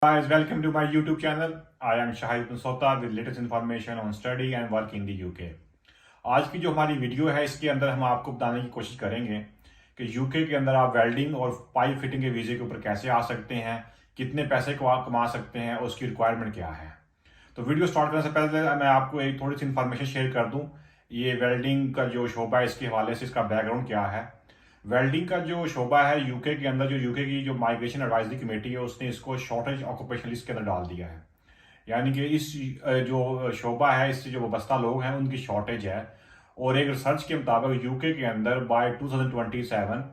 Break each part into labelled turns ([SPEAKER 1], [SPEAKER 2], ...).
[SPEAKER 1] Guys, welcome to my YouTube channel. I am Shahid Sota with latest information on study and work in the UK. आज की जो हमारी video है इसके अंदर हम आपको बताने की कोशिश करेंगे कि यूके के अंदर आप वेल्डिंग और पाइप फिटिंग के वीजे के ऊपर कैसे आ सकते हैं, कितने पैसे को आप कमा सकते हैं और उसकी रिक्वायरमेंट क्या है। तो वीडियो स्टार्ट करने से पहले मैं आपको एक थोड़ी सी इन्फॉर्मेशन शेयर कर दूं। ये वेल्डिंग का जो शोबा है इसके हवाले से इसका बैकग्राउंड क्या है। वेल्डिंग का जो शोबा है यूके के अंदर, जो यूके की जो माइग्रेशन एडवाइजरी कमेटी है उसने इसको शॉर्टेज ऑक्यूपेशन लिस्ट के अंदर डाल दिया है। यानी कि इस जो शोबा है इससे जो वाबस्ता लोग हैं उनकी शॉर्टेज है। और एक रिसर्च के मुताबिक यूके के अंदर बाय 2027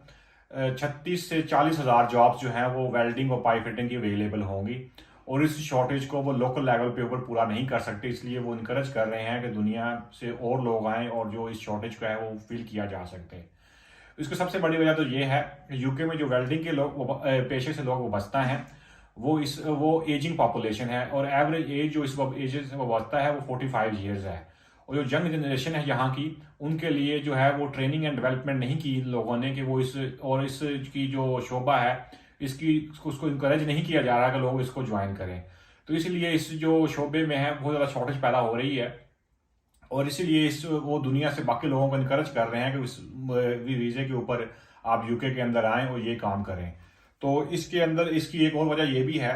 [SPEAKER 1] 36 से 40 हज़ार जॉब्स जो हैं वो वेल्डिंग और पाइप फिटिंग की अवेलेबल होंगी। और इस शॉर्टेज को वो लोकल लेवल पे ऊपर पूरा नहीं कर सकते, इसलिए वो इनकरेज कर रहे हैं कि दुनिया से और लोग आएँ और जो इस शॉर्टेज का है वो फिल किया जा सकते हैं। इसकी सबसे बड़ी वजह तो ये है कि यूके में जो वेल्डिंग के लोग पेशे से लोग वाबस्ता हैं वो एजिंग पॉपुलेशन है और एवरेज एज जो इस एज से वाबस्ता है वो 45 ईयर्स है। और जो यंग जनरेशन है यहाँ की उनके लिए जो है वो ट्रेनिंग एंड डेवलपमेंट नहीं की लोगों ने कि वो इसकी जो शोबा है इसकी उसको इंकरेज नहीं किया जा रहा कि लोग इसको ज्वाइन करें। तो इसलिए इस जो शोबे में है बहुत ज़्यादा शॉर्टेज पैदा हो रही है और इसीलिए वो दुनिया से बाकी लोगों को इनकरेज कर रहे हैं कि इस वीजे के ऊपर आप यूके के अंदर आएं और ये काम करें। तो इसके अंदर इसकी एक और वजह ये भी है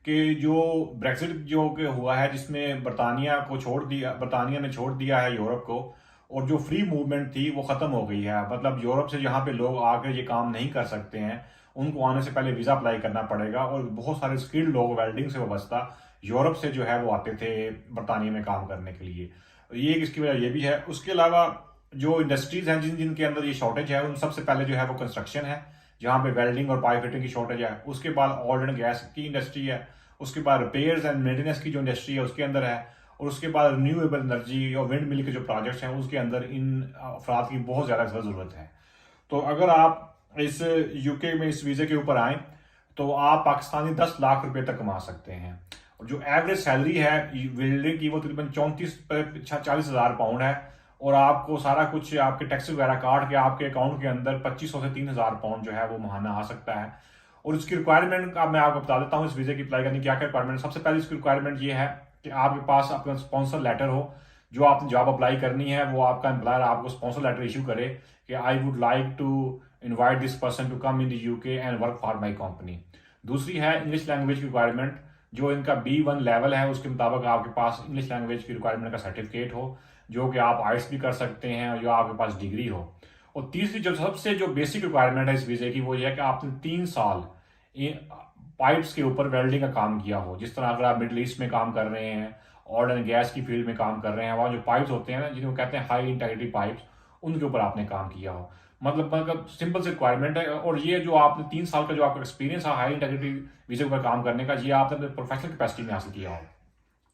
[SPEAKER 1] कि जो ब्रेक्सिट जो के हुआ है जिसमें बरतानिया ने छोड़ दिया है यूरोप को, और जो फ्री मूवमेंट थी वो खत्म हो गई है। मतलब यूरोप से जहाँ पे लोग आकर ये काम नहीं कर सकते हैं उनको आने से पहले वीजा अप्लाई करना पड़ेगा। और बहुत सारे स्किल्ड लोग वेल्डिंग से वाबस्ता यूरोप से जो है वो आते थे बरतानिया में काम करने के लिए। ये इसकी वजह ये भी है। उसके अलावा जो इंडस्ट्रीज हैं जिनके अंदर ये शॉर्टेज है उन सबसे पहले जो है वो कंस्ट्रक्शन है जहाँ पे वेल्डिंग और पाइप फिटिंग की शॉर्टेज है। उसके बाद ऑयल एंड गैस की इंडस्ट्री है। उसके बाद रिपेयर्स एंड मेंटेनेंस की जो इंडस्ट्री है उसके अंदर है। और उसके बाद रिन्यूएबल एनर्जी और विंड मिल के जो प्रोजेक्ट्स हैं उसके अंदर इन अफराद की बहुत ज़्यादा ज़रूरत है। तो अगर आप इस यूके में इस वीज़े के ऊपर आए तो आप पाकिस्तानी 10 लाख रुपए तक कमा सकते हैं। और जो एवरेज सैलरी है वेल्डिंग की वो तकरीबन 40 हज़ार पाउंड है। और आपको सारा कुछ आपके टैक्स वगैरह काट के आपके अकाउंट के अंदर 2500 से 3000 पाउंड जो है वो महाना आ सकता है। और इसकी रिक्वायरमेंट का मैं आपको बता देता हूँ इस वीजे की अप्लाई करने की क्या क्या रिक्वायरमेंट। सबसे पहले इसकी रिक्वायरमेंट ये है कि आपके पास अपना स्पॉन्सर लेटर हो। जो आपने जॉब अप्लाई करनी है वो आपका एम्प्लॉयर आपको स्पॉन्सर लेटर इशू करे कि I would like to invite this person to come in the UK and work for my company. दूसरी है इंग्लिश लैंग्वेज की रिक्वायरमेंट। जो इनका B1 लेवल है उसके मुताबिक आपके पास इंग्लिश लैंग्वेज की रिक्वायरमेंट का सर्टिफिकेट हो जो कि आप आइट्स भी कर सकते हैं और जो आपके पास डिग्री हो। और तीसरी जो सबसे जो बेसिक रिक्वायरमेंट है इस वीजे की वो ये है कि आपने 3 साल पाइप्स के ऊपर वेल्डिंग का काम किया हो। जिस तरह अगर आप मिडिल ईस्ट में काम कर रहे हैं, ऑयल एंड गैस की फील्ड में काम कर रहे हैं, वहाँ जो पाइप्स होते हैं ना जिनको कहते हैं हाई इंटेग्रिटी पाइप्स, उनके ऊपर आपने काम किया हो। मतलब सिंपल से रिक्वायरमेंट है। और ये जो आपने 3 साल का जो आपका एक्सपीरियंस है हाई इंटेग्रिटी वीजे पर काम करने का, ये आपने प्रोफेशनल कैपेसिटी में हासिल किया हो।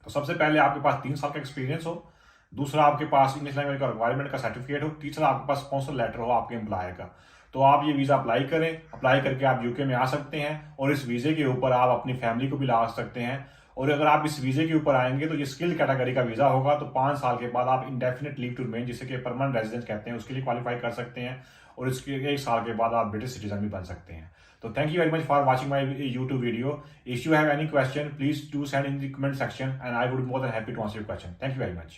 [SPEAKER 1] तो सबसे पहले आपके पास 3 साल का एक्सपीरियंस हो, दूसरा आपके पास इंग्लिश लैंग्वेज का रिक्वायरमेंट का सर्टिफिकेट हो, तीसरा आपके पास स्पॉन्सर लेटर हो आपके एम्प्लॉयर का। तो आप ये वीज़ा अप्लाई करें, अप्लाई करके आप यूके में आ सकते हैं और इस वीज़े के ऊपर आप अपनी फैमिली को भी ला सकते हैं। और अगर आप इस वीज़े के ऊपर आएंगे तो ये स्किल कैटेगरी का वीज़ा होगा। तो 5 साल के बाद आप इंडेफिनिट लीव टू रिमेन जिसे कि परमानेंट रेजिडेंस कहते हैं उसके लिए क्वालिफाई कर सकते हैं। और इसके 1 साल के बाद आप ब्रिटिश सिटीजन भी बन सकते हैं। तो thank you very much for watching my YouTube video. If you have any question please do send in the comment section and I would more than happy to answer your question. Thank you very much.